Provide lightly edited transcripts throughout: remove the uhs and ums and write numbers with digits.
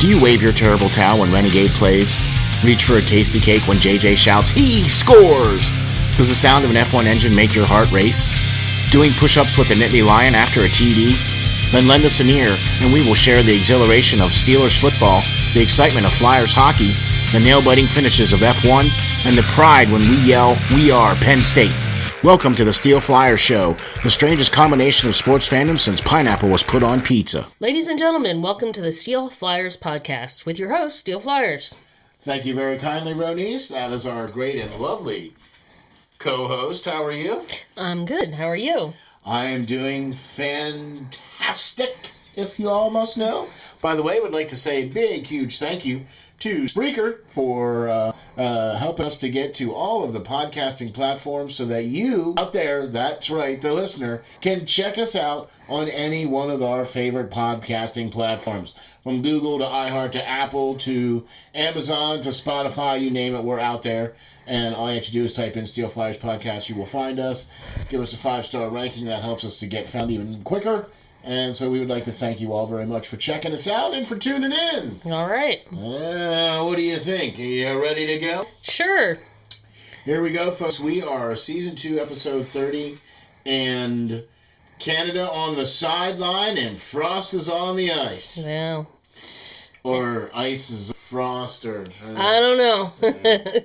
Do you wave your terrible towel when Renegade plays? Reach for a tasty cake when JJ shouts, "He scores!" Does the sound of an F1 engine make your heart race? Doing push-ups with a Nittany Lion after a TD? Then lend us an ear, and we will share the exhilaration of Steelers football, the excitement of Flyers hockey, the nail-biting finishes of F1, and the pride when we yell, "We are Penn State." Welcome to the SteelFlyers Show, the strangest combination of sports fandom since pineapple was put on pizza. Ladies and gentlemen, welcome to the SteelFlyers Podcast with your host, SteelFlyers. Thank you very kindly, Ronice. That is our great and lovely co-host. How are you? I'm good. How are you? I am doing fantastic, if you all must know. By the way, I would like to say a big, huge thank you to Spreaker for helping us to get to all of the podcasting platforms so that you out there, that's right, the listener, can check us out on any one of our favorite podcasting platforms. From Google to iHeart to Apple to Amazon to Spotify, you name it, we're out there. And all you have to do is type in SteelFlyers Podcast. You will find us. Give us a 5-star ranking. That helps us to get found even quicker. And so we would like to thank you all very much for checking us out and for tuning in. All right. What do you think? Are you ready to go? Sure. Here we go, folks. We are Season 2, Episode 30. And Canada on the sideline and Frost is on the ice. Yeah. Or ice is frost, or I don't know.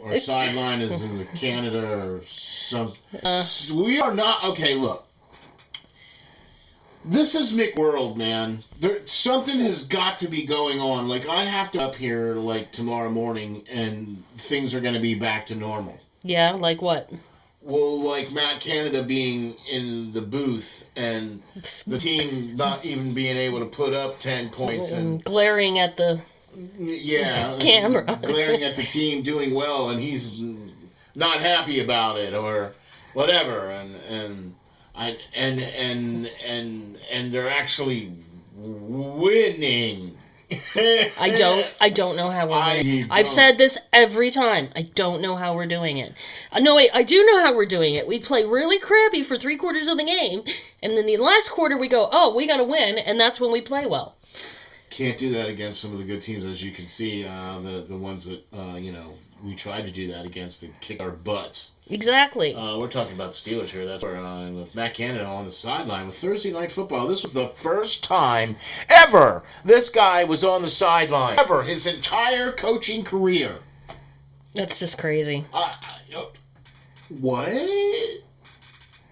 or sideline is in Canada, or some. We are not okay. Look, this is McWorld, man. Something has got to be going on. Like I have to up here like tomorrow morning, and things are going to be back to normal. Yeah, like what? Well, like Matt Canada being in the booth and the team not even being able to put up 10 points and glaring at the camera, glaring at the team doing well, and he's not happy about it or whatever, and they're actually winning. I don't know how we're doing it. I've said this every time. I don't know how we're doing it. No, wait, I do know how we're doing it. We play really crappy for 3/4 of the game, and then the last quarter we go, oh, we got to win, and that's when we play well. Can't do that against some of the good teams, as you can see. The ones that, we tried to do that against and kick our butts. Exactly. We're talking about the Steelers here. That's where, with Matt Canada on the sideline with Thursday Night Football. This was the first time ever this guy was on the sideline. Ever. His entire coaching career. That's just crazy. What?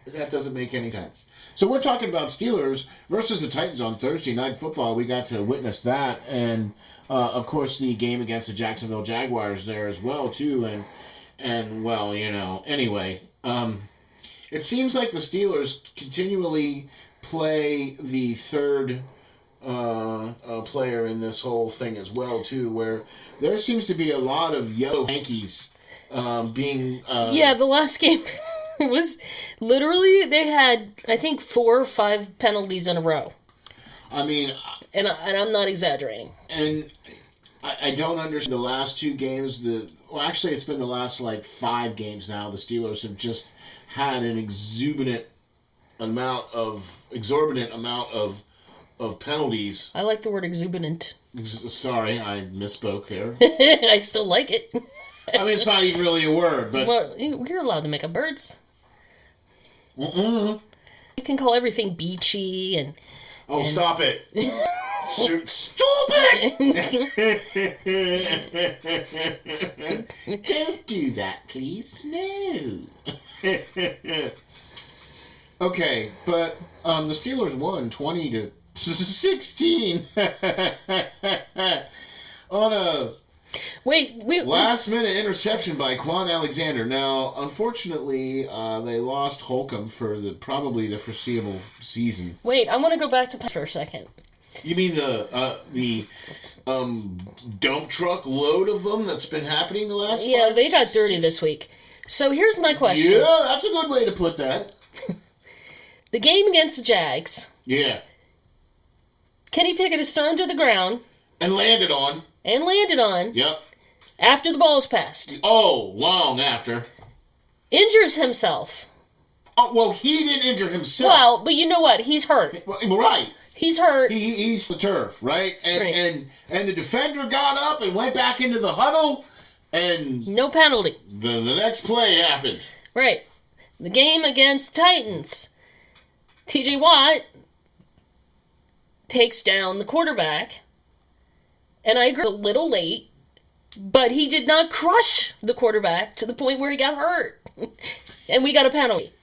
That doesn't make any sense. So we're talking about Steelers versus the Titans on Thursday Night Football. We got to witness that, and of course the game against the Jacksonville Jaguars there as well too. And well, anyway, it seems like the Steelers continually play the third player in this whole thing as well too, where there seems to be a lot of yellow hankies being. Yeah, the last game. It was literally, they had, I think, 4 or 5 penalties in a row. I mean... And I'm not exaggerating. And I don't understand the last 2 games. Actually, it's been the last, 5 games now. The Steelers have just had an exorbitant amount of penalties. I like the word exuberant. Sorry, I misspoke there. I still like it. I mean, it's not even really a word, but... Well, you're allowed to make up words. Mm-mm. You can call everything beachy and... Oh, stop it. Stop it! Don't do that, please. No. Okay, but the Steelers won 20-16 on a... Wait. Last-minute interception by Quan Alexander. Now, unfortunately, they lost Holcomb for probably the foreseeable season. Wait, I want to go back to for a second. You mean the dump truck load of them that's been happening the last? Yeah, they got dirty this week. So here's my question. Yeah, that's a good way to put that. The game against the Jags. Yeah. Kenny Pickett is thrown to the ground. And landed on. Yep. After the ball is passed. Oh, long after. Injures himself. Oh, well, he didn't injure himself. Well, but you know what? He's hurt. Right. He's hurt. He's the turf, right? Right. And the defender got up and went back into the huddle, and no penalty. The next play happened. Right. The game against Titans. T.J. Watt takes down the quarterback, and I agree, a little late, but he did not crush the quarterback to the point where he got hurt, and we got a penalty.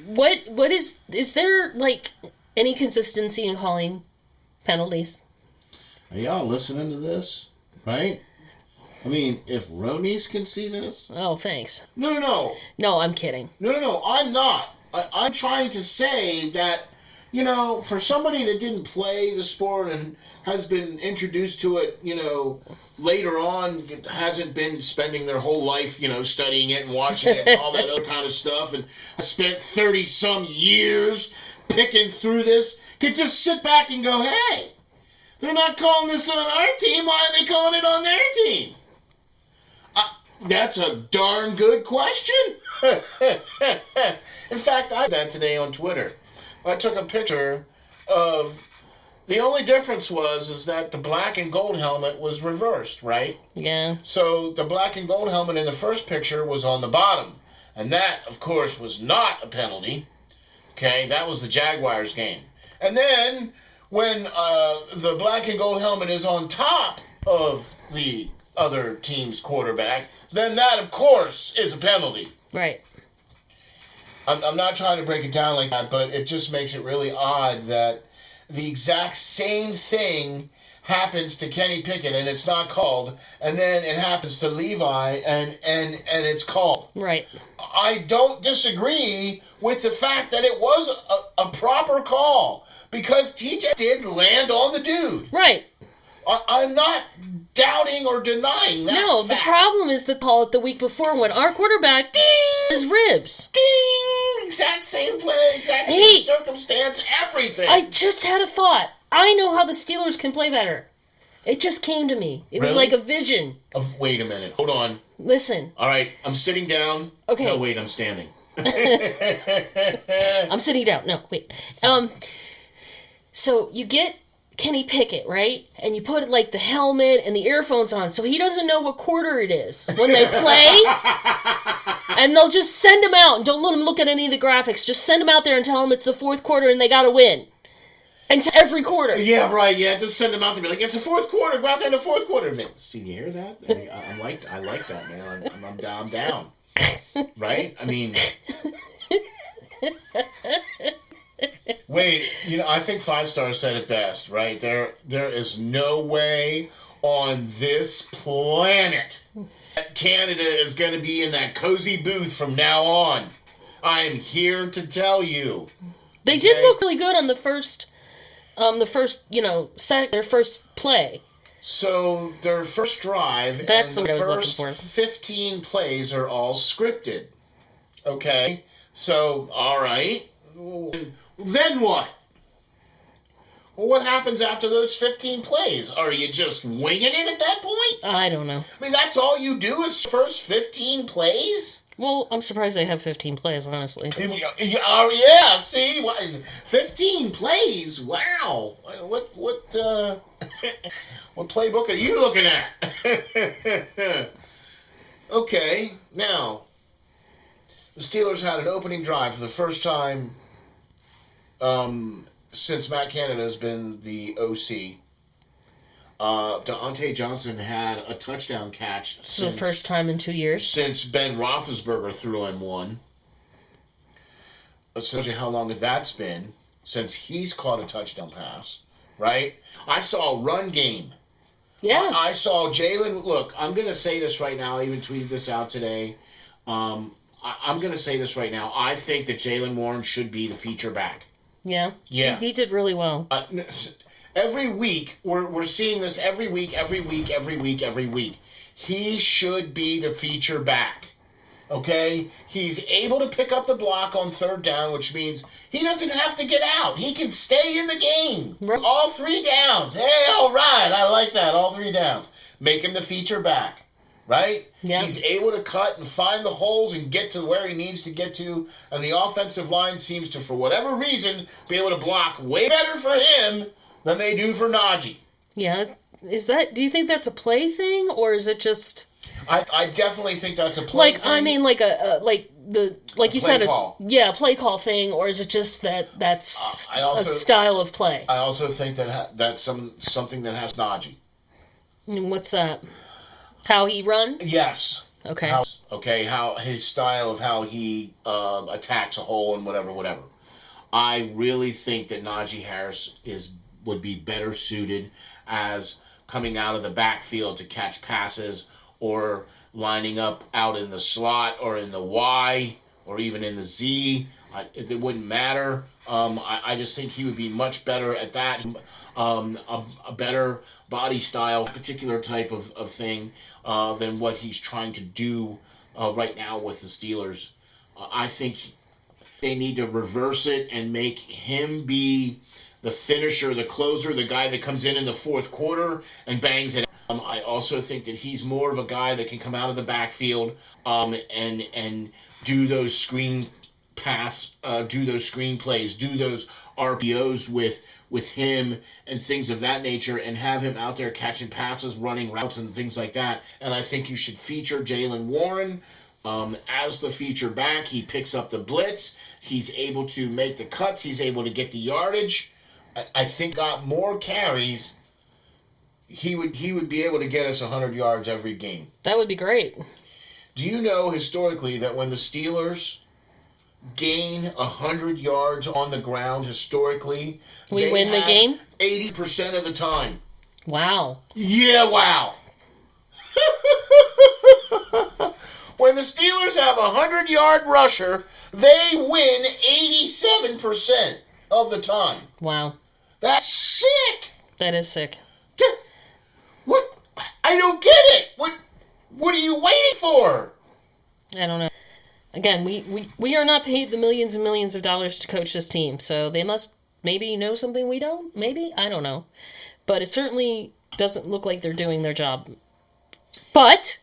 What is there, like, any consistency in calling penalties? Are y'all listening to this? Right? I mean, if Ronies can see this... Oh, thanks. No. No, I'm kidding. No, I'm not. I'm trying to say that, you know, for somebody that didn't play the sport and has been introduced to it, you know, later on, hasn't been spending their whole life, you know, studying it and watching it and all that other kind of stuff, and spent 30-some years picking through this, could just sit back and go, hey, they're not calling this on our team, why are they calling it on their team? That's a darn good question. In fact, I did that today on Twitter. I took a picture of... The only difference is that the black and gold helmet was reversed, right? Yeah. So the black and gold helmet in the first picture was on the bottom. And that, of course, was not a penalty. Okay, that was the Jaguars game. And then when the black and gold helmet is on top of the other team's quarterback, then that, of course, is a penalty. Right. I'm not trying to break it down like that, but it just makes it really odd that the exact same thing happens to Kenny Pickett and it's not called, and then it happens to Levi and it's called. Right. I don't disagree with the fact that it was a proper call because TJ did land on the dude. Right. I'm not doubting or denying that. No, fact. The problem is the call it the week before when our quarterback ding, his ribs. Ding! Exact same play, exact same circumstance, everything. I just had a thought. I know how the Steelers can play better. It just came to me. It was like a vision. Wait a minute. Hold on. Listen. All right. I'm sitting down. Okay. No, wait. I'm standing. I'm sitting down. No, wait. So you get Kenny Pickett, right? And you put like the helmet and the earphones on so he doesn't know what quarter it is when they play. And they'll just send him out and don't let him look at any of the graphics. Just send him out there and tell him it's the fourth quarter and they got to win. And to every quarter. Yeah, right. Yeah, just send them out to be like, it's the fourth quarter. Go out there in the fourth quarter. Man, see, you hear that? I like that, man. I'm down. Right? I mean... Wait, I think 5 Stars said it best, right? There is no way on this planet that Canada is going to be in that cozy booth from now on. I am here to tell you. They did look really good on their first play. So their first drive That's and what the I was looking first for. 15 plays are all scripted. Okay? So, all right. Then what? Well, what happens after those 15 plays? Are you just winging it at that point? I don't know. I mean, that's all you do is first 15 plays? Well, I'm surprised they have 15 plays, honestly. Oh, yeah, see? 15 plays? Wow. What what playbook are you looking at? Okay, now, the Steelers had an opening drive for the first time since Matt Canada has been the OC. Deontay Johnson had a touchdown catch For the first time in 2 years. Since Ben Roethlisberger threw in one. Let's tell you how long that's been since he's caught a touchdown pass, right? I saw a run game. Yeah. I saw Jalen. Look, I'm going to say this right now. I even tweeted this out today. I'm going to say this right now. I think that Jalen Warren should be the feature back. Yeah. Yeah. He did really well. Every week, we're seeing this every week. He should be the feature back. Okay? He's able to pick up the block on third down, which means he doesn't have to get out. He can stay in the game. Right. All 3 downs. Hey, all right. I like that. All 3 downs. Make him the feature back. right? Yep. He's able to cut and find the holes and get to where he needs to get to, and the offensive line seems to, for whatever reason, be able to block way better for him than they do for Najee. Yeah. Do you think that's a play thing, or is it just... I definitely think that's a play thing. I mean, like you said, a play call thing, or is it just that's a style of play? I also think that's something that has Najee. And what's that? How he runs? Yes. Okay. How his style of how he attacks a hole and whatever. I really think that Najee Harris would be better suited as coming out of the backfield to catch passes, or lining up out in the slot or in the Y or even in the Z. It wouldn't matter. I just think he would be much better at that. A better body style, particular type of thing than what he's trying to do right now with the Steelers. I think they need to reverse it and make him be the finisher, the closer, the guy that comes in the fourth quarter and bangs it. I also think that he's more of a guy that can come out of the backfield and do those screen do those screen plays, do those RPOs with him and things of that nature, and have him out there catching passes, running routes, and things like that. And I think you should feature Jaylen Warren as the feature back. He picks up the blitz. He's able to make the cuts. He's able to get the yardage. I think got more carries. He would be able to get us 100 yards every game. That would be great. Do you know historically that when the Steelers gain 100 yards on the ground historically, we win the game 80% of the time? Wow. Yeah, wow. When the Steelers have a 100-yard rusher, they win 87% of the time. Wow. That's sick. That is sick. What? I don't get it. What are you waiting for? I don't know. Again, we are not paid the millions and millions of dollars to coach this team, so they must maybe know something we don't. Maybe, I don't know, but it certainly doesn't look like they're doing their job. But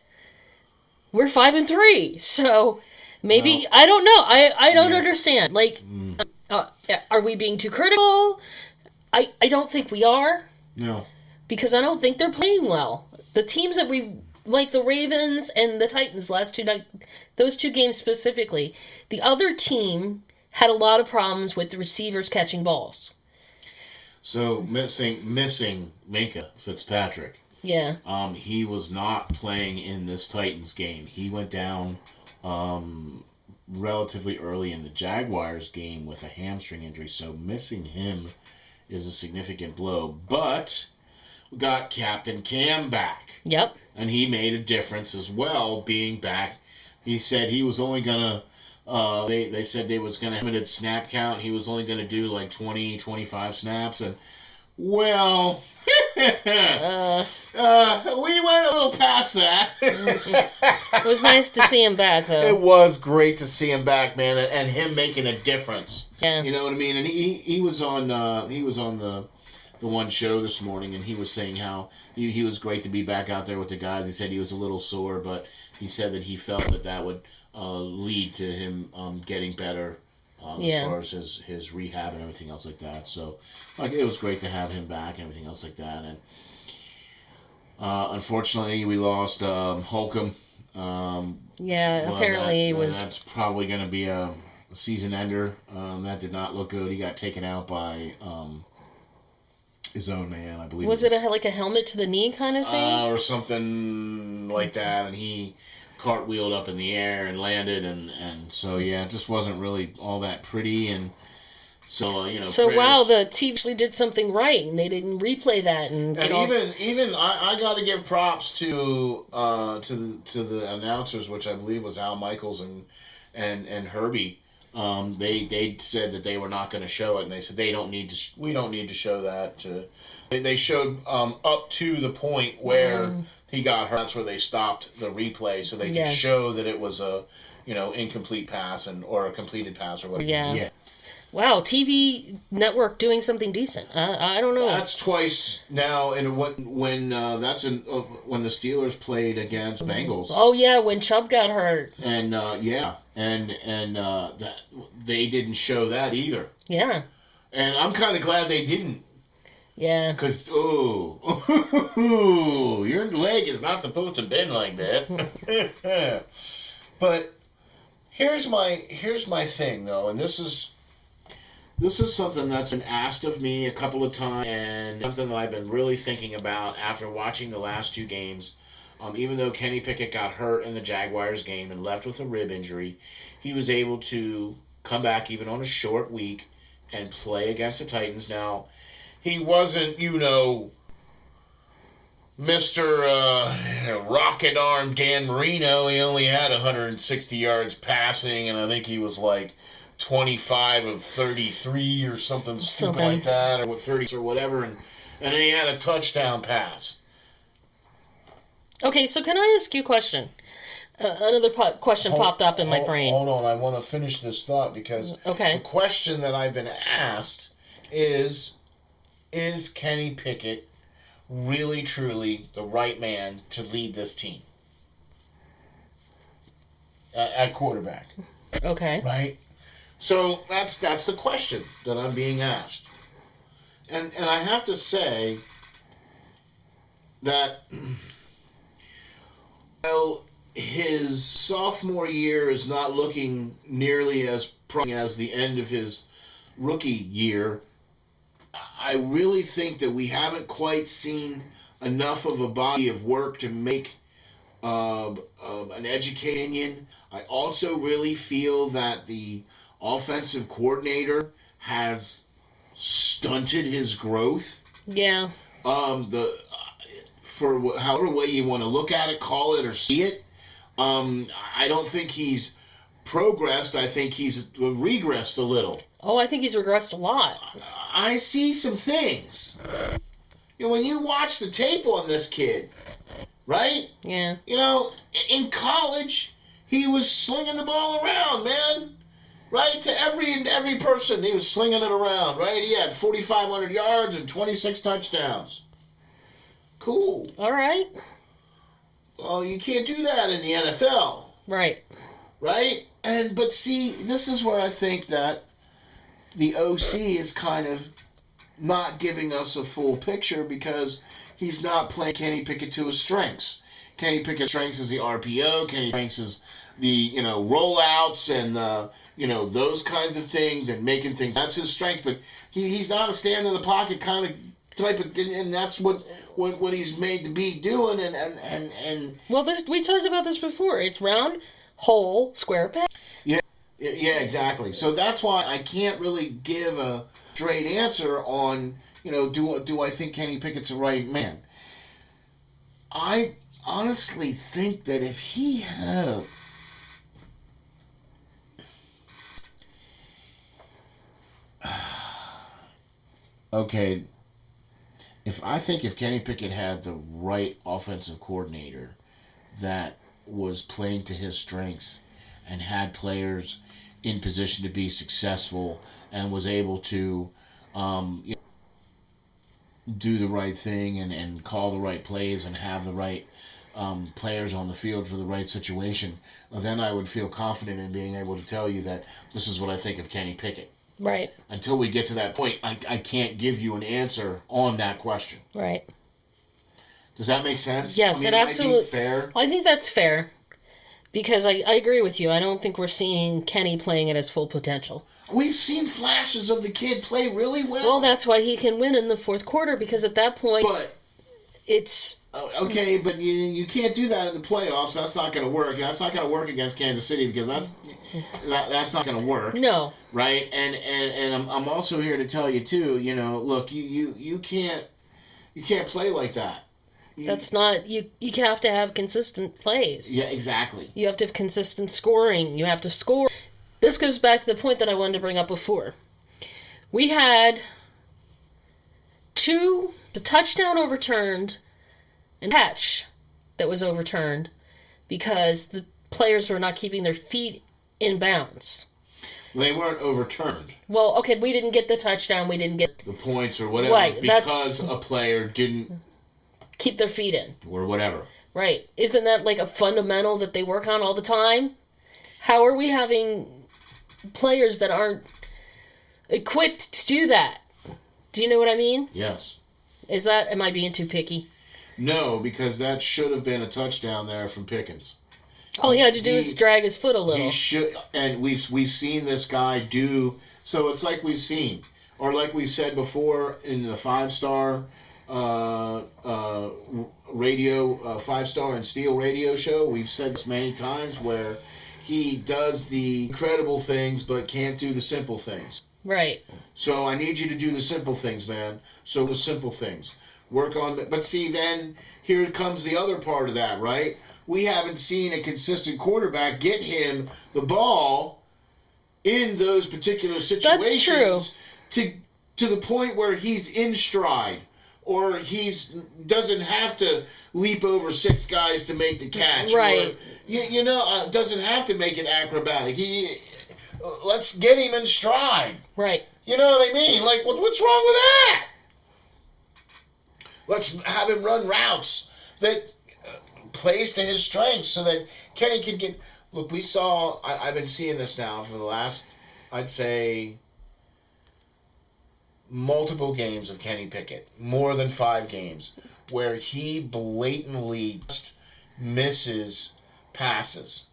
we're 5-3, so maybe I don't know. I don't understand. Like, are we being too critical? I don't think we are. No. Because I don't think they're playing well. The teams that we like, the Ravens and the Titans last two nights, those two games specifically, the other team had a lot of problems with the receivers catching balls. So missing Minka Fitzpatrick. Yeah. He was not playing in this Titans game. He went down relatively early in the Jaguars game with a hamstring injury. So missing him is a significant blow. But we got Captain Cam back. Yep. And he made a difference as well, being back. He said he was only going to, they said they was going to have a limited snap count. He was only going to do like 20, 25 snaps. And, well, we went a little past that. It was nice to see him back, though. It was great to see him back, man, and him making a difference. Yeah. You know what I mean? And he was on the one show this morning, and he was saying how he was great to be back out there with the guys. He said he was a little sore, but he said that he felt that would lead to him getting better as far as his rehab and everything else like that. So, like, it was great to have him back and everything else like that. And unfortunately, we lost Holcomb. Apparently that's probably going to be a season ender. That did not look good. He got taken out by his own man, I believe. Was it like a helmet to the knee kind of thing? Or something like that, and he cartwheeled up in the air and landed, and so, yeah, it just wasn't really all that pretty, and so, So, wow, the team actually did something right, and they didn't replay that. And even I got to give props to the announcers, which I believe was Al Michaels and Herbie. They said that they were not going to show it, and they said we don't need to show that. They showed up to the point where he got hurt. That's where they stopped the replay, so they could show that it was a incomplete pass or a completed pass or whatever. Yeah. Wow, TV network doing something decent. I don't know. That's twice now, and when when the Steelers played against Bengals. Oh yeah, when Chubb got hurt. And that they didn't show that either. Yeah. And I'm kind of glad they didn't. Yeah. Because your leg is not supposed to bend like that. But here's my thing though, and this is something that's been asked of me a couple of times, and something that I've been really thinking about after watching the last two games. Even though Kenny Pickett got hurt in the Jaguars game and left with a rib injury, he was able to come back even on a short week and play against the Titans. Now, he wasn't, Mr. Rocket Arm Dan Marino. He only had 160 yards passing, and I think he was like 25 of 33 or something stupid like that, or with 30 or whatever, and then he had a touchdown pass. Okay, so can I ask you a question? Another question popped up in my brain. Hold on, I want to finish this thought because the question that I've been asked is Kenny Pickett really, truly the right man to lead this team at quarterback? Okay. Right? So that's the question that I'm being asked. And I have to say that while his sophomore year is not looking nearly as promising as the end of his rookie year, I really think that we haven't quite seen enough of a body of work to make an educated opinion. I also really feel that the offensive coordinator has stunted his growth. Yeah. For however way you want to look at it, call it, or see it, I don't think he's progressed. I think he's regressed a little. Oh, I think he's regressed a lot. I see some things. When you watch the tape on this kid, right? Yeah. In college, he was slinging the ball around, man. Right? To every person, he was slinging it around, right? He had 4,500 yards and 26 touchdowns. Cool. All right. Well, you can't do that in the NFL. Right. Right? But see, this is where I think that the OC is kind of not giving us a full picture because he's not playing Kenny Pickett to his strengths. Kenny Pickett's strengths is the RPO. Kenny Pickett is the, rollouts and those kinds of things and making things. That's his strength, but he's not a stand in the pocket kind of type of, and that's what he's made to be doing. And well, we talked about this before. It's round, hole, square peg. Yeah, exactly. So that's why I can't really give a straight answer on, do I think Kenny Pickett's the right man? I honestly think that if he had if Kenny Pickett had the right offensive coordinator that was playing to his strengths and had players in position to be successful and was able to do the right thing and call the right plays and have the right players on the field for the right situation, then I would feel confident in being able to tell you that this is what I think of Kenny Pickett. Right. Until we get to that point, I can't give you an answer on that question. Right. Does that make sense? Yes, it absolutely. Fair. I think that's fair. Because I agree with you. I don't think we're seeing Kenny playing at his full potential. We've seen flashes of the kid play really well. Well, that's why he can win in the fourth quarter, because at that point, it's... Okay, but you can't do that in the playoffs. That's not going to work. That's not going to work against Kansas City because that's not going to work. No. Right? And I'm also here to tell you, too, look, you can't play like that. That's not... You have to have consistent plays. Yeah, exactly. You have to have consistent scoring. You have to score. This goes back to the point that I wanted to bring up before. We had a touchdown overturned and catch that was overturned because the players were not keeping their feet in bounds. They weren't overturned. Well, okay, we didn't get the touchdown. We didn't get the points or whatever, right, because a player didn't keep their feet in. Or whatever. Right. Isn't that like a fundamental that they work on all the time? How are we having players that aren't equipped to do that? Do you know what I mean? Yes. Am I being too picky? No, because that should have been a touchdown there from Pickens. All he had to do is drag his foot a little. He should, and we've seen this guy do. So it's like we've seen, or like we said before in the 5-star radio, 5-star and Steel radio show. We've said this many times where he does the incredible things but can't do the simple things. Right. So I need you to do the simple things, man. So the simple things. Work on it. But see, then here comes the other part of that, right? We haven't seen a consistent quarterback get him the ball in those particular situations. That's true. To the point where he's in stride, or doesn't have to leap over 6 guys to make the catch. Right. Or, doesn't have to make it acrobatic. Let's get him in stride. Right. You know what I mean? Like, what's wrong with that? Let's have him run routes that plays to his strengths so that Kenny can get... Look, I've been seeing this now for the last, I'd say, multiple games of Kenny Pickett. More than 5 games. Where he blatantly just misses passes.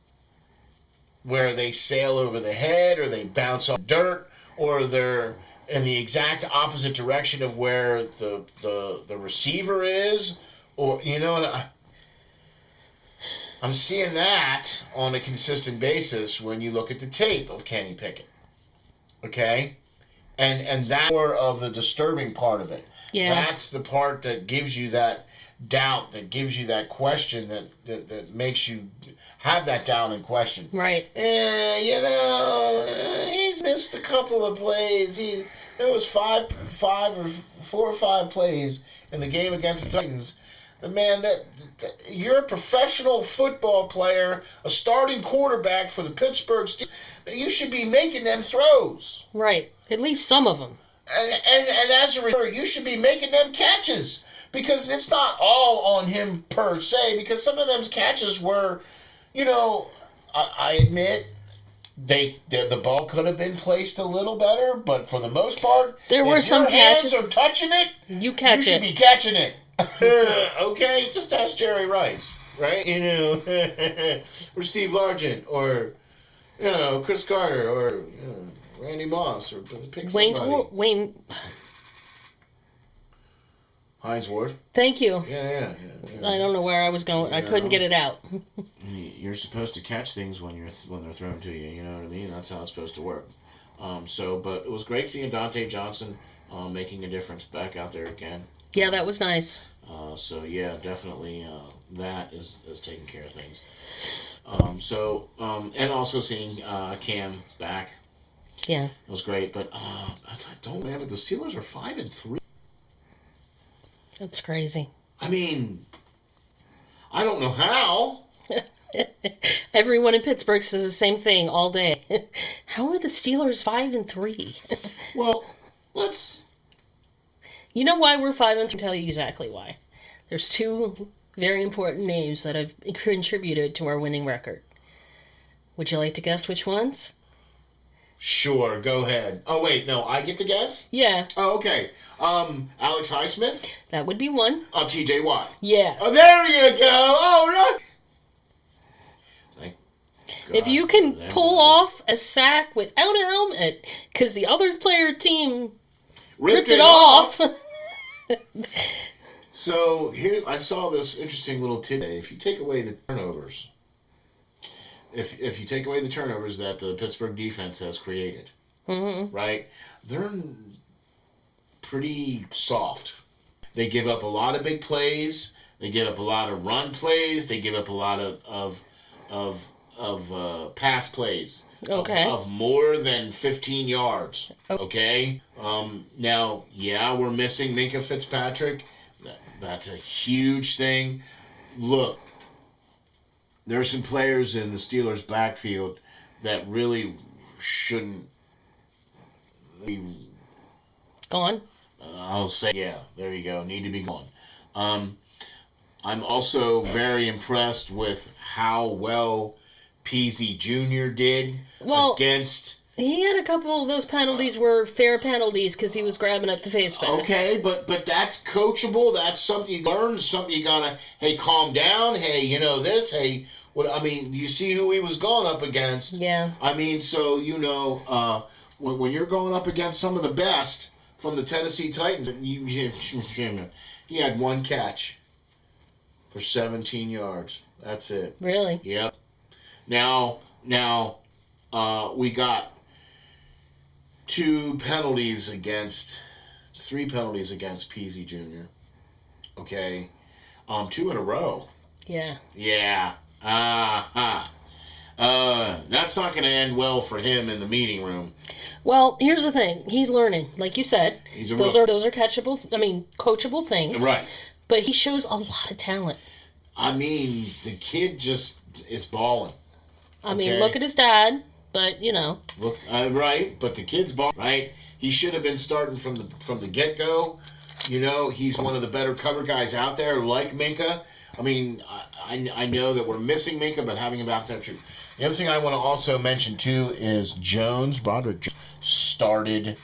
Where they sail over the head, or they bounce off dirt, or they're in the exact opposite direction of where the receiver is, or I'm seeing that on a consistent basis when you look at the tape of Kenny Pickett. Okay? And that's more of the disturbing part of it. Yeah. That's the part that gives you that doubt, that gives you that question, that makes you have that doubt and question. Right. He's missed a couple of plays. It was 4 or 5 plays in the game against the Titans. Man, you're a professional football player, a starting quarterback for the Pittsburgh Steelers. You should be making them throws. Right. At least some of them. And as a result, you should be making them catches. Because it's not all on him per se. Because some of those catches were, I admit, the ball could have been placed a little better. But for the most part, there were some catches. If your hands are touching it, you should be catching it. Okay? Just ask Jerry Rice, right? Or Steve Largent, or, Chris Carter, or, Randy Moss, or pick somebody. Wayne... Hines Ward. Thank you. Yeah. I don't know where I was going. I couldn't get it out. You're supposed to catch things when they're thrown to you. You know what I mean? That's how it's supposed to work. But it was great seeing Dante Johnson making a difference back out there again. Yeah, that was nice. Definitely that is taking care of things. And also seeing Cam back. Yeah. It was great. But the Steelers are 5-3. That's crazy. I mean, I don't know how. Everyone in Pittsburgh says the same thing all day. How are the Steelers 5-3? Well, let's... You know why we're 5-3? I'll tell you exactly why. There's 2 very important names that have contributed to our winning record. Would you like to guess which ones? Sure, go ahead. Oh, wait, no, I get to guess? Yeah. Oh, okay. Alex Highsmith? That would be one. TJ Watt? Yes. Oh, there you go! All right! Thank God. If you can pull off a sack without a helmet, because the other player team ripped it off. So, here, I saw this interesting little tidbit. If you take away the turnovers... If you take away the turnovers that the Pittsburgh defense has created, right, they're pretty soft. They give up a lot of big plays. They give up a lot of run plays. They give up a lot of pass plays. Okay. Of more than 15 yards. Okay. Now, we're missing Minkah Fitzpatrick. That's a huge thing. Look. There are some players in the Steelers' backfield that really shouldn't be gone. I'll say, yeah, there you go. Need to be gone. I'm also very impressed with how well Peasy Jr. did against. He had a couple of those penalties were fair penalties because he was grabbing at the face mask. Okay, but that's coachable. That's something you learn. Something you gotta, hey, calm down. Hey, you know this. Hey, what? I mean, you see who he was going up against. Yeah. I mean, so when you're going up against some of the best from the Tennessee Titans, he had one catch for 17 yards. That's it. Really? Yep. Now, we got three penalties against Peasy Jr. Okay. 2 in a row. Yeah. Yeah. That's not going to end well for him in the meeting room. Well, here's the thing. He's learning. Like you said, those are coachable things. Right. But he shows a lot of talent. I mean, the kid just is balling. I mean, look at his dad, but, Look, right, but the kid's balling, right? He should have been starting from the get-go. He's one of the better cover guys out there, like Minka. I mean, I know that we're missing Minka, but having him back there, too. The other thing I want to also mention, too, is Broderick Jones started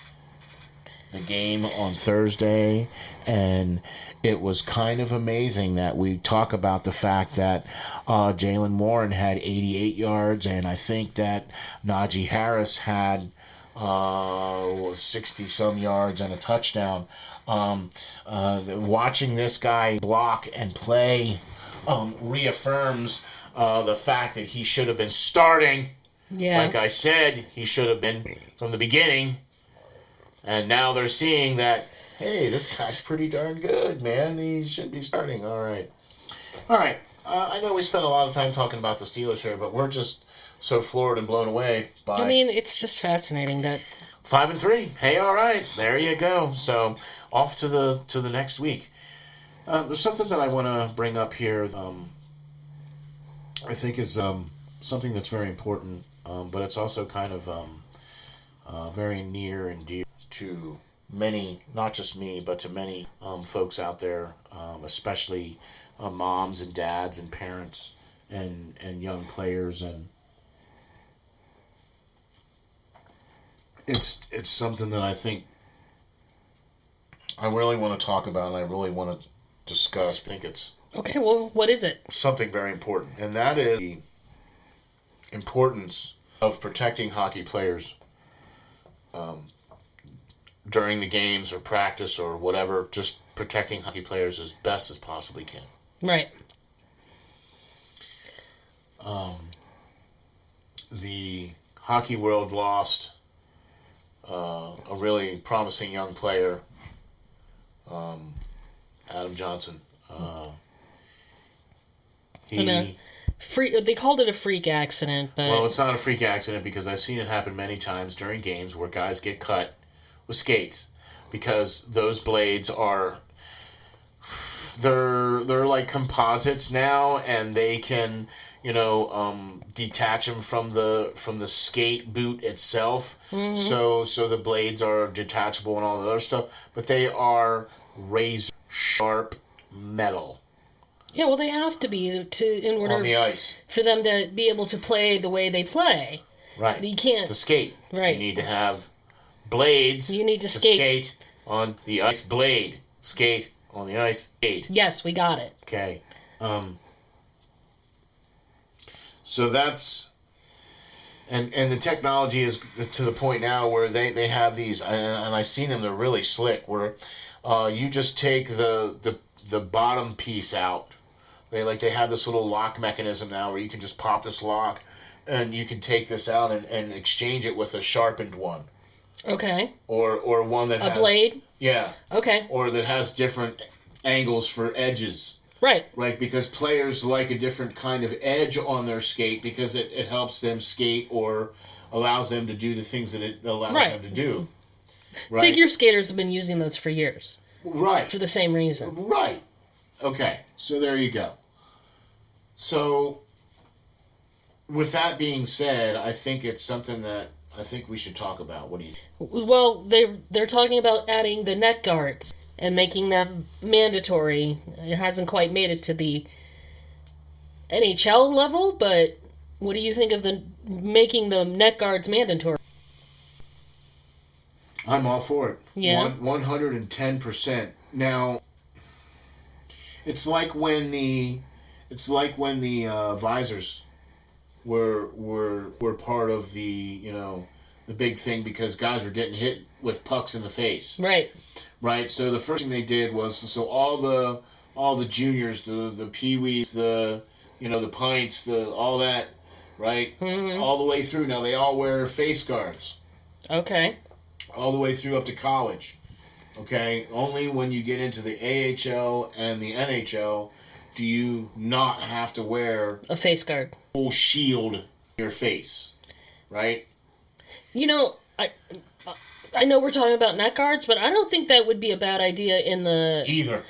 the game on Thursday, and it was kind of amazing that we talk about the fact that Jalen Warren had 88 yards, and I think that Najee Harris had 60-some yards and a touchdown. Watching this guy block and play reaffirms the fact that he should have been starting. Yeah. Like I said, he should have been from the beginning. And now they're seeing that, hey, this guy's pretty darn good, man. He should be starting. All right. I know we spent a lot of time talking about the Steelers here, but we're just so floored and blown away by. I mean, it's just fascinating that 5-3. Hey, all right, there you go. So off to the next week. There's something that I want to bring up here. I think is something that's very important, but it's also kind of very near and dear to many, not just me, but to many folks out there, especially moms and dads and parents and young players, and it's something that I think I really want to talk about and I really want to discuss. I think it's okay. Well, what is it? Something very important, and that is the importance of protecting hockey players during the games or practice or whatever, just protecting hockey players as best as possibly can. Right. The hockey world lost a really promising young player, Adam Johnson. They called it a freak accident, but well, it's not a freak accident because I've seen it happen many times during games where guys get cut with skates because those blades are they're like composites now, and they can detach them from the skate boot itself. Mm-hmm. So the blades are detachable and all the other stuff, but they are razor sharp metal. Yeah, well, they have to be in order on the ice for them to be able to play the way they play. Right. You can't to skate. Right. You need to have blades. You need to skate on the ice. Blade. Skate on the ice. Skate. Yes, we got it. Okay. So that's and the technology is to the point now where they have these, and I've seen them. They're really slick. Where you just take the bottom piece out. They have this little lock mechanism now where you can just pop this lock, and you can take this out and exchange it with a sharpened one. Okay. Or one that has a blade. Yeah. Okay. Or that has different angles for edges. Right. Right, because players like a different kind of edge on their skate because it helps them skate or allows them to do the things that it allows them to do. Right? Figure skaters have been using those for years. Right. For the same reason. Right. Okay, so there you go. So, with that being said, I think it's something that I think we should talk about. What do you think? Well, they're talking about adding the neck guards and making them mandatory. It hasn't quite made it to the NHL level, but what do you think of the making the neck guards mandatory? I'm all for it. Yeah. 110%. Now, it's like when the visors were part of the the big thing because guys were getting hit with pucks in the face. Right. Right. So the first thing they did was all the juniors, the peewees, the pints, all that, right? Mm-hmm. All the way through. Now they all wear face guards. Okay. All the way through up to college. Okay? Only when you get into the AHL and the NHL do you not have to wear a face guard. Full shield in your face. Right? I know we're talking about neck guards, but I don't think that would be a bad idea in the... Either.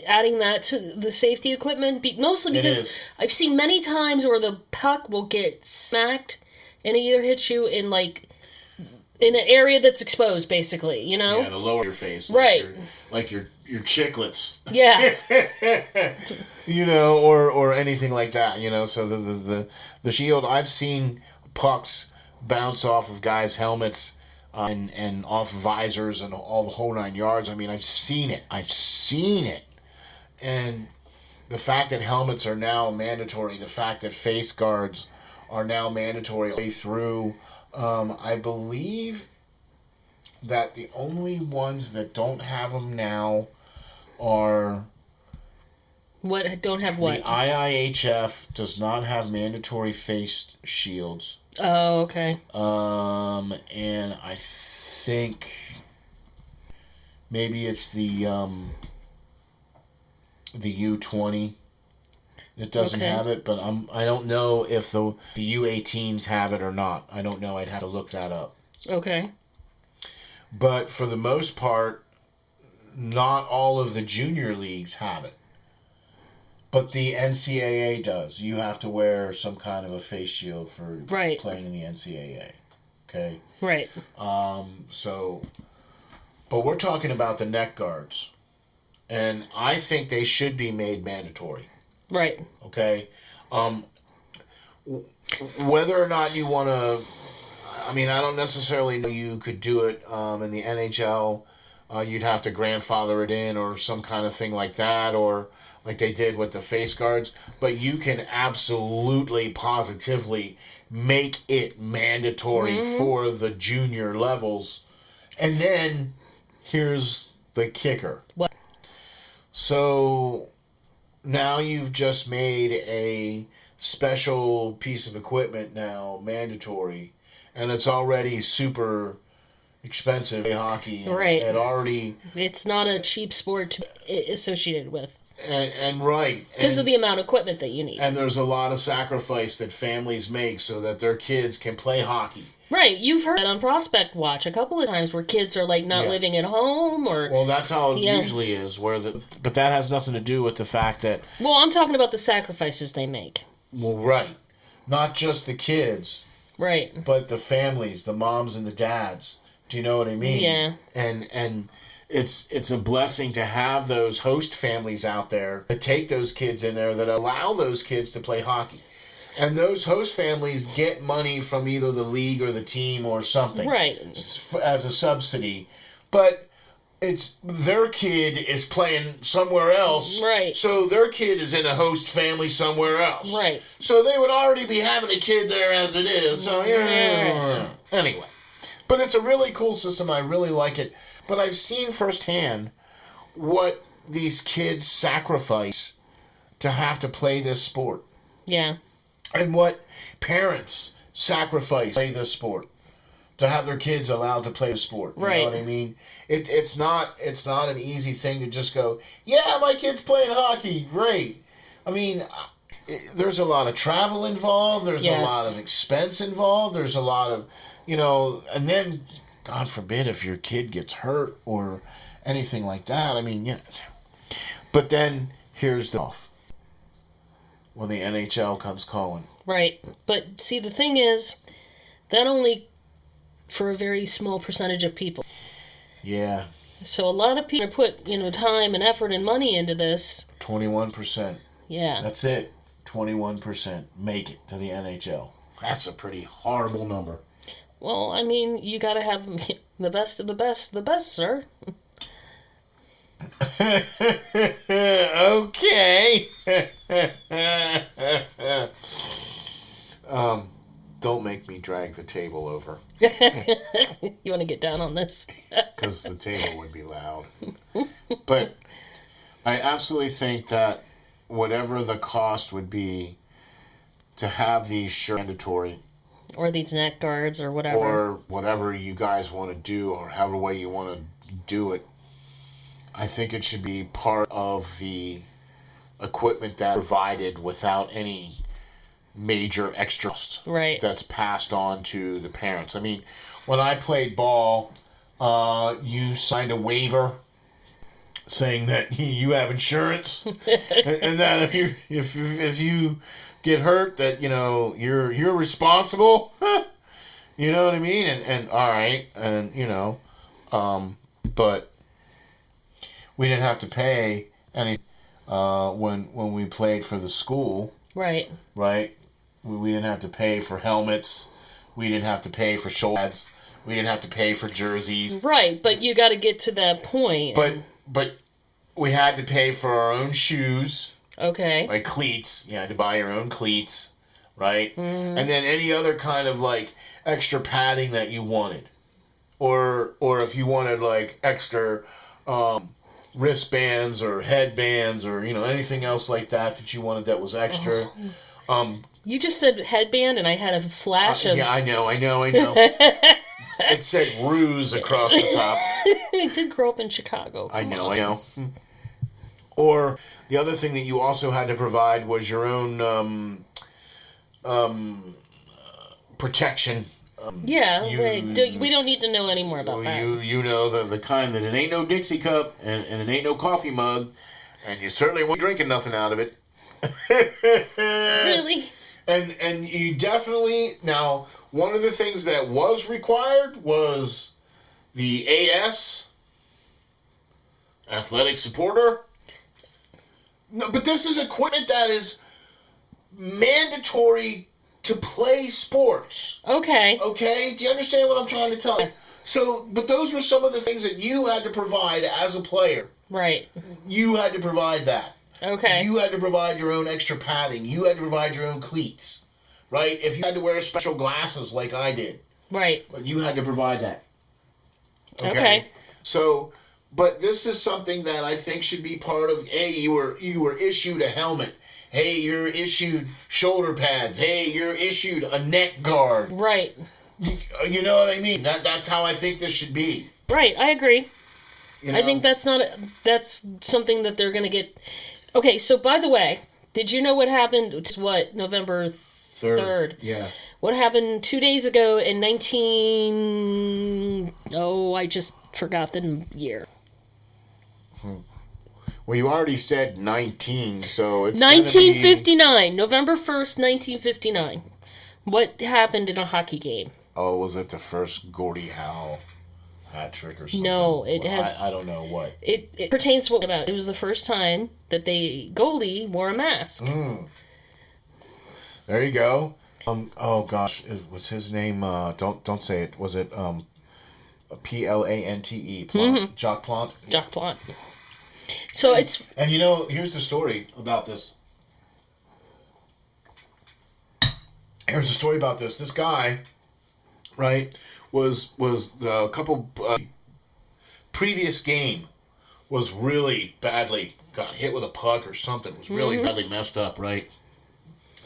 Adding that to the safety equipment, mostly because I've seen many times where the puck will get smacked and it either hits you in in an area that's exposed, basically, Yeah, the lower of your face. Right. Like your chiclets. Yeah. or anything like that, So the shield, I've seen pucks bounce off of guys' helmets and off visors and all the whole 9 yards. I mean, I've seen it. And the fact that helmets are now mandatory, the fact that face guards are now mandatory all the way through, I believe that the only ones that don't have them now are... What? Don't have what? The IIHF does not have mandatory face shields. Oh, okay. And I think maybe it's the U20. It doesn't have it, but I don't know if the U18s have it or not. I don't know. I'd have to look that up. Okay. But for the most part, not all of the junior leagues have it. But the NCAA does. You have to wear some kind of a face shield for playing in the NCAA. Okay? Right. But we're talking about the neck guards. And I think they should be made mandatory. Right. Okay? Whether or not you want to... I mean, I don't necessarily know you could do it in the NHL. You'd have to grandfather it in or some kind of thing like that, or like they did with the face guards. But you can absolutely, positively make it mandatory for the junior levels. And then here's the kicker. What? So now you've just made a special piece of equipment now mandatory, and it's already super expensive hockey. Right. And already... It's not a cheap sport to be associated with. And right. Because of the amount of equipment that you need. And there's a lot of sacrifice that families make so that their kids can play hockey. Right. You've heard that on Prospect Watch a couple of times where kids are not living at home or... Well, that's how it usually is. But that has nothing to do with the fact that... Well, I'm talking about the sacrifices they make. Well, right. Not just the kids... Right. But the families, the moms and the dads. Do you know what I mean? Yeah. And it's a blessing to have those host families out there that take those kids in there, that allow those kids to play hockey. And those host families get money from either the league or the team or something. Right. As a subsidy. But it's their kid is playing somewhere else. Right. So their kid is in a host family somewhere else. Right. So they would already be having a kid there as it is. So anyway. But it's a really cool system. I really like it. But I've seen firsthand what these kids sacrifice to have to play this sport. Yeah. And what parents sacrifice to play this sport. To have their kids allowed to play the sport. You know what I mean? It's not an easy thing to just go, yeah, my kid's playing hockey, great. I mean, there's a lot of travel involved. There's a lot of expense involved. There's a lot of, and then, God forbid, if your kid gets hurt or anything like that. I mean, yeah. But then, here's the off. When the NHL comes calling. Right. But, see, the thing is, that only for a very small percentage of people. Yeah. So a lot of people put, time and effort and money into this. 21%. Yeah. That's it. 21% make it to the NHL. That's a pretty horrible number. Well, I mean, you got to have the best of the best, sir. Okay. Don't make me drag the table over. You want to get down on this? Because the table would be loud. But I absolutely think that whatever the cost would be to have these shirts mandatory, or these neck guards, or whatever. or whatever you guys want to do, or however way you want to do it, I think it should be part of the equipment that's provided without any major extra cost that's passed on to the parents. I mean, when I played ball, you signed a waiver saying that you have insurance, and that if you get hurt, that you're responsible. You know what I mean? And all right, and but we didn't have to pay any when we played for the school. Right. Right. We didn't have to pay for helmets. We didn't have to pay for shoulder pads. We didn't have to pay for jerseys. Right, but you got to get to that point. But we had to pay for our own shoes. Okay. Like cleats. You had to buy your own cleats, right? Mm. And then any other kind of like extra padding that you wanted. Or if you wanted like extra wristbands or headbands or anything else like that you wanted that was extra. You just said headband, and I had a flash of... Yeah, I know. It said ruse across the top. I did grow up in Chicago. I know. Or the other thing that you also had to provide was your own protection. We don't need to know any more about that. You know the kind that it ain't no Dixie cup and it ain't no coffee mug, and you certainly won't be drinking nothing out of it. Really? And you definitely... Now, one of the things that was required was the AS, athletic supporter. No, but this is equipment that is mandatory to play sports. Okay. Okay? Do you understand what I'm trying to tell you? So, but those were some of the things that you had to provide as a player. Right. You had to provide that. Okay. You had to provide your own extra padding. You had to provide your own cleats. Right? If you had to wear special glasses like I did. Right. But you had to provide that. Okay. So, but this is something that I think should be part of, hey, you were issued a helmet. Hey, you're issued shoulder pads. Hey, you're issued a neck guard. Right. You know what I mean? That's how I think this should be. Right, I agree. I think that's something that they're going to get... Okay, so by the way, did you know what happened? It's November 3rd. Yeah. What happened 2 days ago in I just forgot the year. Well, you already said 19, so it's 1959. November 1st, 1959. What happened in a hockey game? Oh, was it the first Gordie Howe hat trick or something? No, it has... I don't know what. It pertains to what about. It was the first time that the goalie wore a mask. Mm. There you go. Oh gosh, was his name? Don't say it. Was it Plante? Plant? Mm-hmm. Jacques Plante. Jacques Plante. So it's... And here's the story about this. Here's the story about this. This guy, right, was a couple previous game was really badly got hit with a puck or something. Was really badly messed up, right?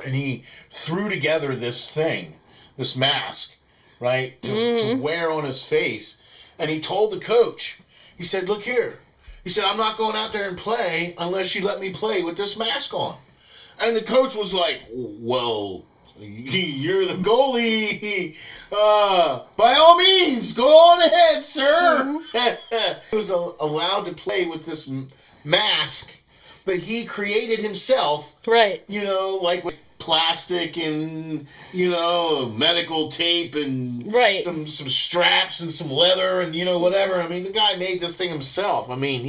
And he threw together this thing, this mask, right, to wear on his face. And he told the coach, he said, "Look here." He said, "I'm not going out there and play unless you let me play with this mask on." And the coach was like, "Well, you're the goalie. By all means, go on ahead, sir." He was allowed to play with this mask that he created himself. Right. Like with plastic and, medical tape and some straps and some leather and, whatever. I mean, the guy made this thing himself. I mean,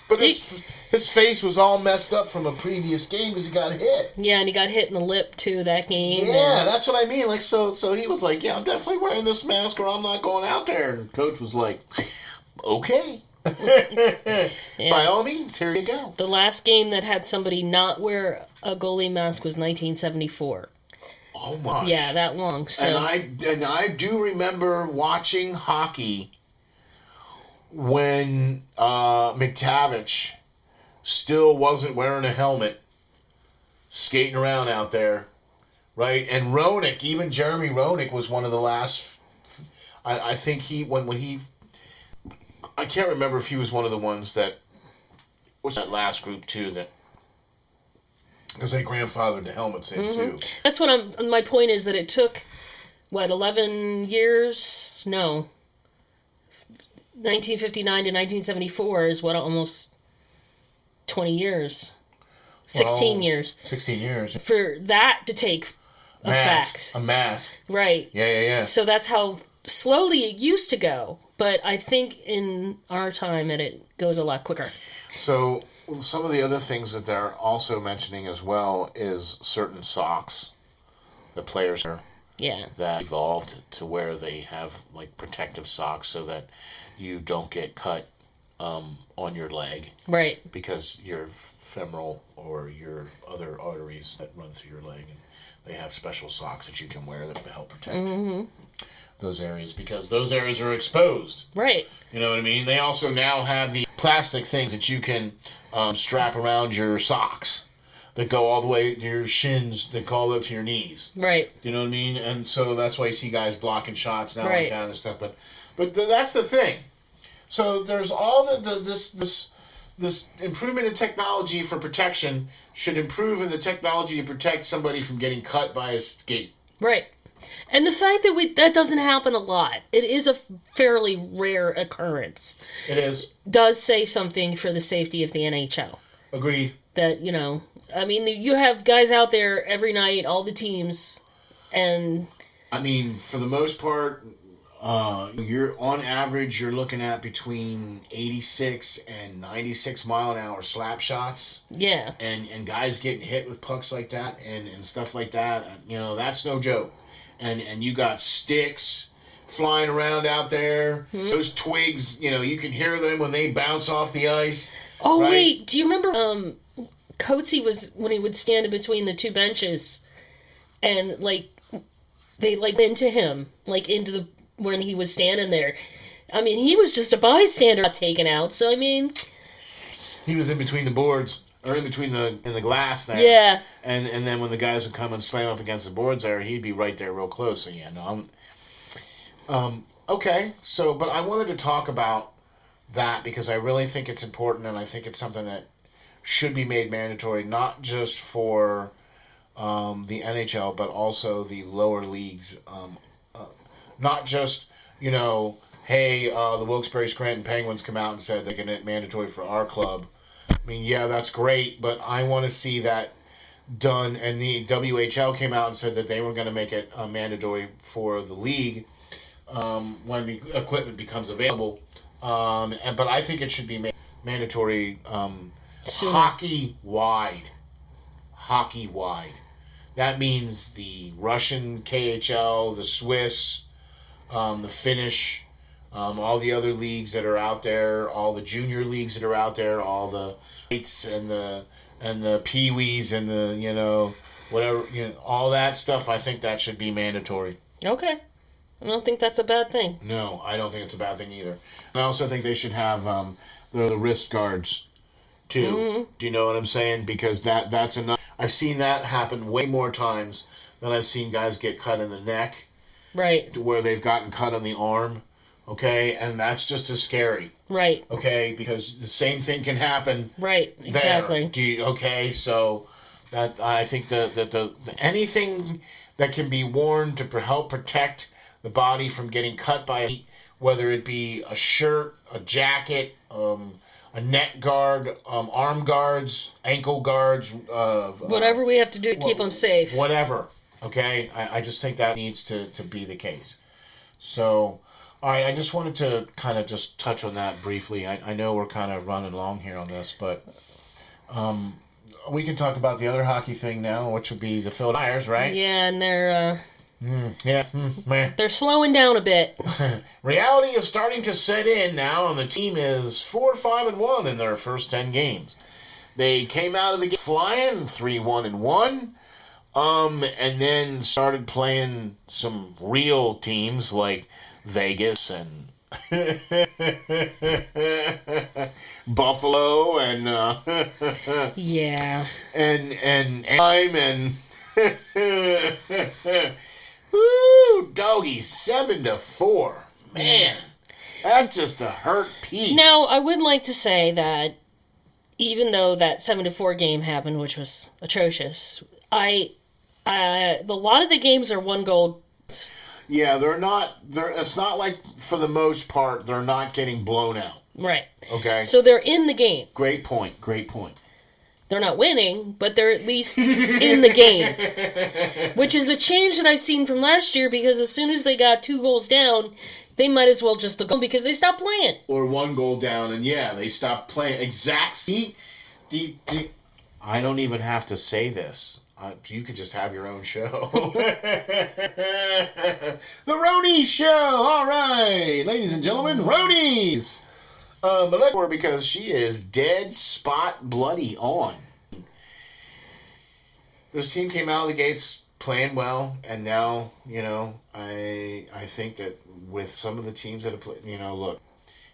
But his face was all messed up from a previous game because he got hit. Yeah, and he got hit in the lip, too, that game. Yeah, that's what I mean. Like, so he was like, yeah, I'm definitely wearing this mask or I'm not going out there. And Coach was like, okay. Yeah. By all means, here you go. The last game that had somebody not wear a goalie mask was 1974. Oh, my. Yeah, that long. So. And I do remember watching hockey when McTavish still wasn't wearing a helmet, skating around out there, right? And Roenick, even Jeremy Roenick was one of the last. I think I can't remember if he was one of the ones that was that last group too. That because they grandfathered the helmets in too. That's what my point is that it took 11 years? No. 1959 to 1974 is almost 20 years. 16 years. 16 years. For that to take effect. A mask. Right. Yeah. So that's how slowly it used to go. But I think in our time it goes a lot quicker. So some of the other things that they're also mentioning as well is certain socks that players are. Yeah. That evolved to where they have like protective socks so that you don't get cut on your leg. Right. Because your femoral or your other arteries that run through your leg, and they have special socks that you can wear that help protect those areas because those areas are exposed. Right. You know what I mean? They also now have the plastic things that you can strap around your socks that go all the way to your shins, that go up to your knees. Right. You know what I mean? And so that's why you see guys blocking shots now right. like that and stuff. But that's the thing. So there's all this improvement in technology for protection should improve in the technology to protect somebody from getting cut by a skate. Right. And the fact that that doesn't happen a lot, it is a fairly rare occurrence. It is. Does say something for the safety of the NHL. Agreed. That, I mean, you have guys out there every night, all the teams, and... I mean, for the most part, you're on average, you're looking at between 86 and 96 mile an hour slap shots. Yeah. And guys getting hit with pucks like that and stuff like that, that's no joke. And you got sticks flying around out there. Mm-hmm. Those twigs, you can hear them when they bounce off the ice. Oh, right? Wait, do you remember Coots, when he would stand in between the two benches and, they, into him, when he was standing there. I mean, he was just a bystander not taken out, so, I mean... He was in between the boards, or in the glass there. Yeah. And then when the guys would come and slam up against the boards there, he'd be right there real close. So, yeah, no, okay, so, but I wanted to talk about that because I really think it's important, and I think it's something that should be made mandatory, not just for the NHL, but also the lower leagues. Not just, hey, the Wilkes-Barre Scranton Penguins come out and said they're going to make it mandatory for our club. I mean, yeah, that's great, but I want to see that done. And the WHL came out and said that they were going to make it mandatory for the league when the equipment becomes available. But I think it should be mandatory hockey-wide. Hockey-wide. That means the Russian KHL, the Swiss, the Finnish, all the other leagues that are out there, all the junior leagues that are out there, all the Knights and the Pee-wees and the, whatever, all that stuff, I think that should be mandatory. Okay. I don't think that's a bad thing. No, I don't think it's a bad thing either. I also think they should have the wrist guards, too. Mm-hmm. Do you know what I'm saying? Because that's enough. I've seen that happen way more times than I've seen guys get cut in the neck. Right. To where they've gotten cut on the arm, okay? And that's just as scary. Right. Okay? Because the same thing can happen. Right, exactly. Okay, so that I think that the anything that can be worn to help protect the body from getting cut by whether it be a shirt, a jacket, a neck guard, arm guards, ankle guards. Whatever we have to do to keep them safe. Whatever. Okay? I just think that needs to be the case. So, all right, I just wanted to kind of just touch on that briefly. I know we're kind of running long here on this, but we can talk about the other hockey thing now, which would be the SteelFlyers, right? Yeah, and they're... man. They're slowing down a bit. Reality is starting to set in now, and the team is 4-5-1 in their first 10 games. They came out of the game flying 3-1-1, and then started playing some real teams like Vegas and Buffalo and yeah, and Anaheim and woo, doggy, 7-4. Man, that's just a hurt piece. Now, I would like to say that even though that 7-4 game happened, which was atrocious, a lot of the games are 1 goal. Yeah, they're not. It's not like, for the most part, they're not getting blown out. Right. Okay. So they're in the game. Great point. They're not winning, but they're at least in the game. Which is a change that I've seen from last year, because as soon as they got 2 goals down, they might as well just go because they stopped playing. Or 1 goal down, and yeah, they stopped playing. Exactly. I don't even have to say this. You could just have your own show. The Ronies Show! All right, ladies and gentlemen, Ronies! But let's for her because she is dead spot bloody on. This team came out of the gates playing well, and now, I think that with some of the teams that have played, look,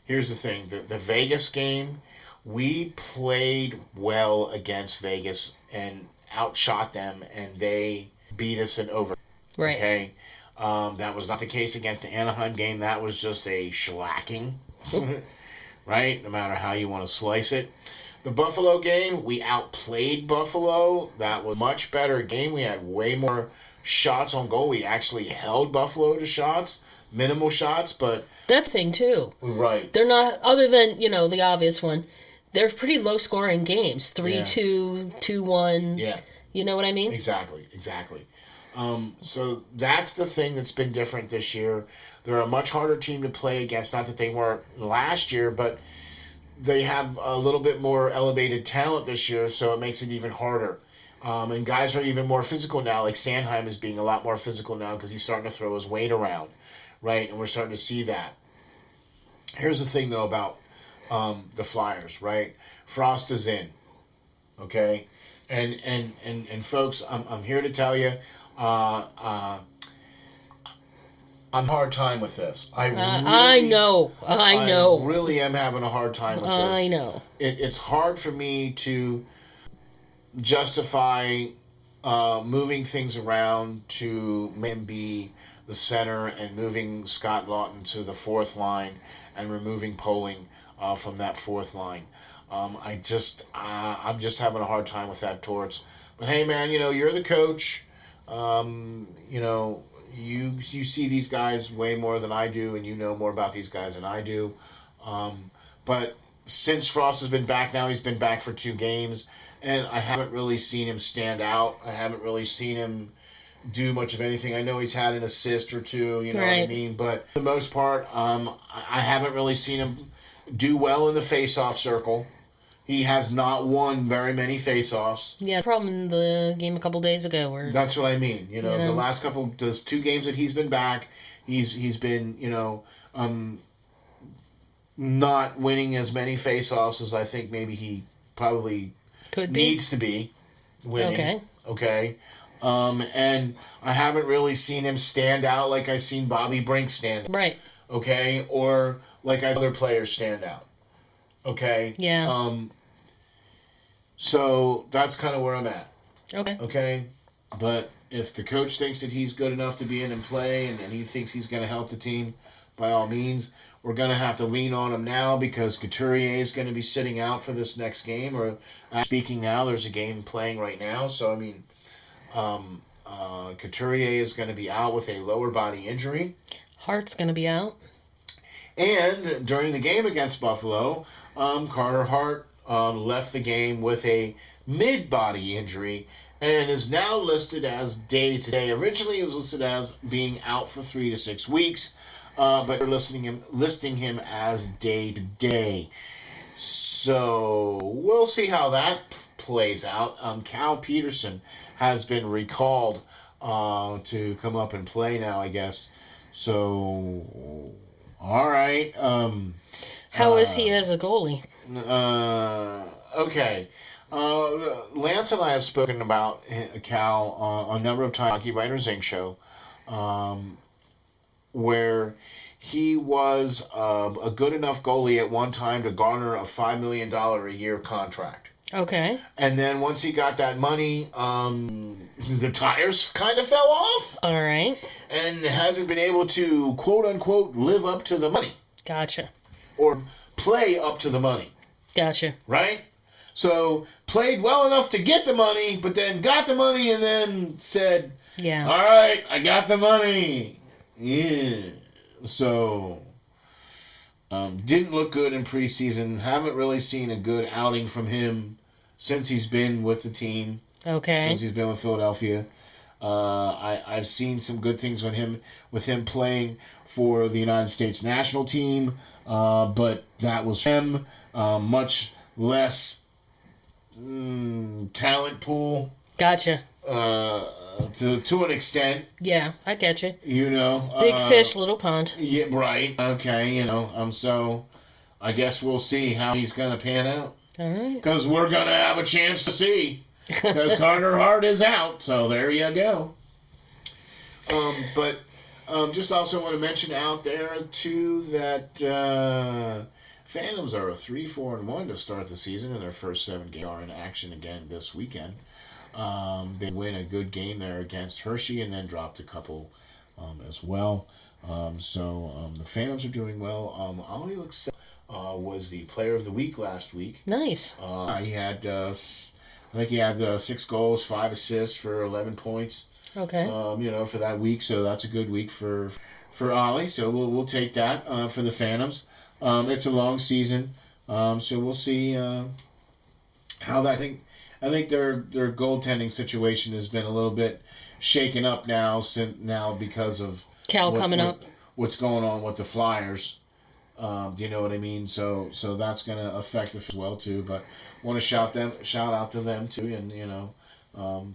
here's the thing. The Vegas game, we played well against Vegas and outshot them, and they beat us in over. Right. Okay? That was not the case against the Anaheim game. That was just a shellacking. Right? No matter how you want to slice it. The Buffalo game, we outplayed Buffalo. That was a much better game. We had way more shots on goal. We actually held Buffalo to shots. Minimal shots, but... That's the thing, too. Right. They're not, other than, the obvious one, they're pretty low-scoring games. 3-2, 2-1. Yeah. You know what I mean? Exactly. So that's the thing that's been different this year. They're a much harder team to play against. Not that they weren't last year, but they have a little bit more elevated talent this year, so it makes it even harder. And guys are even more physical now. Like Sanheim is being a lot more physical now because he's starting to throw his weight around, right? And we're starting to see that. Here's the thing, though, about the Flyers, right? Frost is in, okay? And folks, I'm here to tell you, I'm having a hard time with this. I know. I really am having a hard time with this. I know. It's hard for me to justify moving things around to maybe the center and moving Scott Lawton to the 4th line and removing Poling from that 4th line. I'm just having a hard time with that, Torts. But hey, man, you're the coach. You see these guys way more than I do, and you know more about these guys than I do. But since Frost has been back now, he's been back for 2 games, and I haven't really seen him stand out. I haven't really seen him do much of anything. I know he's had an assist or 2, you know right. what I mean? But for the most part, I haven't really seen him do well in the face-off circle. He has not won very many face-offs. Yeah, problem in the game a couple days ago. Where that's what I mean. The last couple, those 2 games that he's been back, he's been, not winning as many face-offs as I think maybe he probably needs to be winning. Okay. And I haven't really seen him stand out like I've seen Bobby Brink stand out. Right. Okay? Or like other players stand out. Okay? Yeah. So that's kind of where I'm at. Okay. But if the coach thinks that he's good enough to be in and play and he thinks he's going to help the team, by all means, we're going to have to lean on him now because Couturier is going to be sitting out for this next game. Or speaking now, there's a game playing right now. So, I mean, Couturier is going to be out with a lower body injury. Hart's going to be out. And during the game against Buffalo, Carter Hart left the game with a mid-body injury and is now listed as day-to-day. Originally, he was listed as being out for 3 to 6 weeks, but they're listing him as day-to-day. So we'll see how that plays out. Cal Peterson has been recalled to come up and play now, I guess. So, all right. How is he as a goalie? Okay. Lance and I have spoken about Cal a number of times on Hockey Writers Inc. show, where he was a good enough goalie at one time to garner a $5 million a year contract. Okay. And then once he got that money, the tires kind of fell off. All right. And hasn't been able to, quote unquote, live up to the money. Gotcha. Or play up to the money. Gotcha. Right? So, played well enough to get the money, but then got the money and then said, yeah, all right, I got the money. Yeah. So, didn't look good in preseason. Haven't really seen a good outing from him since he's been with the team. Okay. Since he's been with Philadelphia. I've seen some good things with him playing for the United States national team, but that was him. Much less talent pool. Gotcha. To an extent. Yeah, I get you. You know. Big fish, little pond. Yeah, right. Okay, you know. So I guess we'll see how he's going to pan out. All right. Because we're going to have a chance to see. Because Carter Hart is out. So there you go. But just also want to mention out there, too, that Phantoms are a 3-4-1 to start the season, and their first 7 games are in action again this weekend. They win a good game there against Hershey and then dropped a couple as well. So the Phantoms are doing well. Ollie looks was the player of the week last week. Nice. He had, I think he had 6 goals, 5 assists for 11 points. Okay. For that week. So that's a good week for Ollie. So we'll take that for the Phantoms. It's a long season, so we'll see how that thing. I think their goaltending situation has been a little bit shaken up now because of Cal coming up. What's going on with the Flyers? Do you know what I mean? So that's going to affect us as well too. But want to shout out to them too, and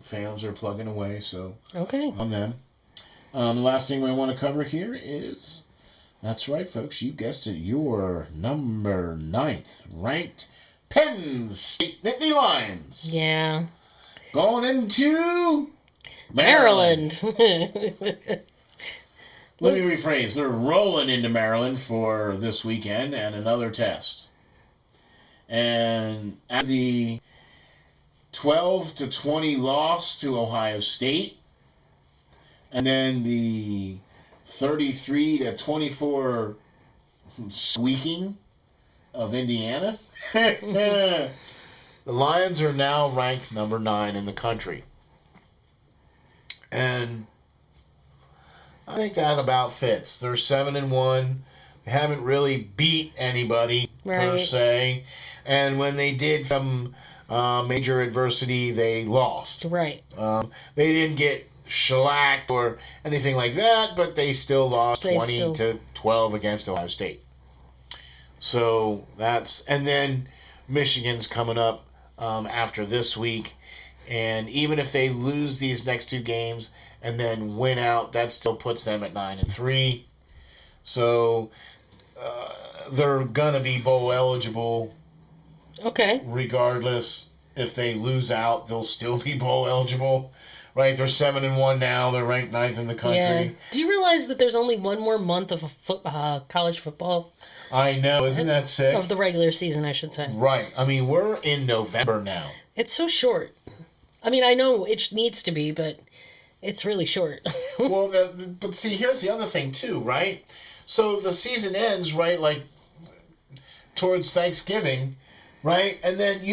fans are plugging away. So okay on them. The last thing we want to cover here is. That's right, folks. You guessed it. Your number 9th ranked Penn State Nittany Lions. Yeah. Going into Maryland. Let me rephrase. They're rolling into Maryland for this weekend and another test. And after the 12-20 loss to Ohio State, and then the 33-24 squeaking of Indiana. The Lions are now ranked number 9 in the country. And I think that about fits. They're 7-1. They haven't really beat anybody per se. And when they did some major adversity, they lost. Right. They didn't get shellacked or anything like that, but they still lost 20-12 against Ohio State. So and then Michigan's coming up after this week, and even if they lose these next 2 games and then win out, that still puts them at 9-3. So they're gonna be bowl eligible. Okay. Regardless, if they lose out, they'll still be bowl eligible. Right, they're 7-1 now. They're ranked 9th in the country. Yeah. Do you realize that there's only one more month of college football? I know. Isn't that sick? Of the regular season, I should say. Right. I mean, we're in November now. It's so short. I mean, I know it needs to be, but it's really short. Well, but see, here's the other thing too, right? So the season ends, right, like towards Thanksgiving, right? And then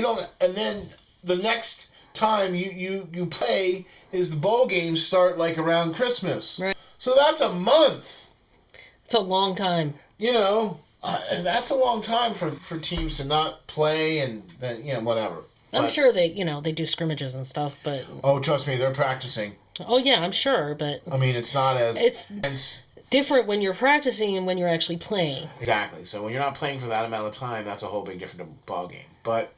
the next time you play is the bowl games start like around Christmas. Right. So that's a month. It's a long time. That's a long time for teams to not play and then, whatever. I'm sure they do scrimmages and stuff, but... Oh, trust me, they're practicing. Oh, yeah, I'm sure, but... I mean, it's not as... It's different when you're practicing and when you're actually playing. Exactly. So when you're not playing for that amount of time, that's a whole big different ballgame. But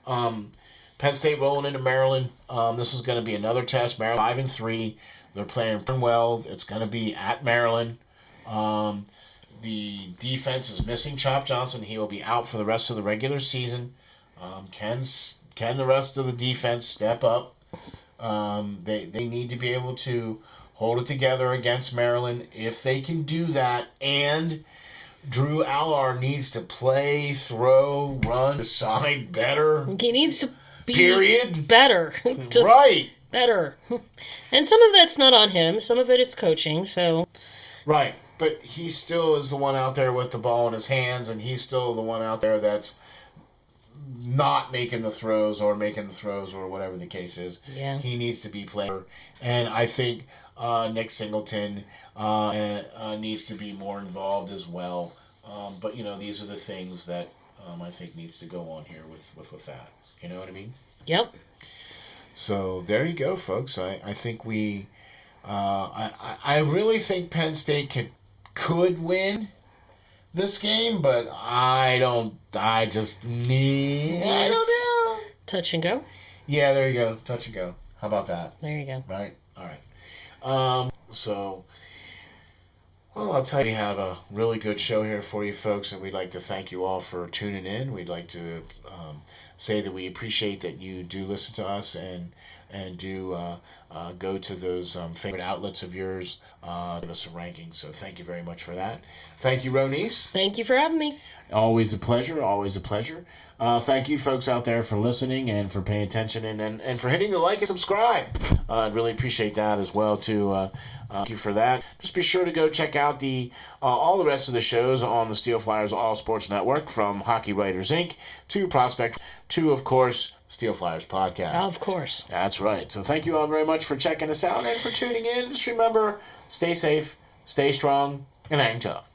Penn State rolling into Maryland. This is going to be another test. Maryland 5-3. They're playing well. It's going to be at Maryland. The defense is missing Chop Johnson. He will be out for the rest of the regular season. Can the rest of the defense step up? They need to be able to hold it together against Maryland. If they can do that, and Drew Allar needs to play, throw, run, decide better. He needs to be better. Just right. Better. And some of that's not on him. Some of it is coaching. So. Right. But he still is the one out there with the ball in his hands, and he's still the one out there that's not making the throws or whatever the case is. Yeah. He needs to be playing. And I think Nick Singleton needs to be more involved as well. But, these are the things that I think needs to go on here with that. You know what I mean? Yep. So there you go, folks. I think we... I really think Penn State could win this game, but I don't know. Touch and go? Yeah, there you go. Touch and go. How about that? There you go. Right? All right. I'll tell you, we have a really good show here for you folks, and we'd like to thank you all for tuning in. We'd like to say that we appreciate that you do listen to us and do go to those favorite outlets of yours, give us a ranking. So thank you very much for that. Thank you, Ronice. Thank you for having me. Always a pleasure. Always a pleasure. Thank you, folks out there, for listening and for paying attention and for hitting the like and subscribe. I'd really appreciate that as well, too. Thank you for that. Just be sure to go check out all the rest of the shows on the SteelFlyers All Sports Network, from Hockey Writers Inc. to Prospect to, of course, SteelFlyers Podcast. Of course. That's right. So thank you all very much for checking us out and for tuning in. Just remember, stay safe, stay strong, and hang tough.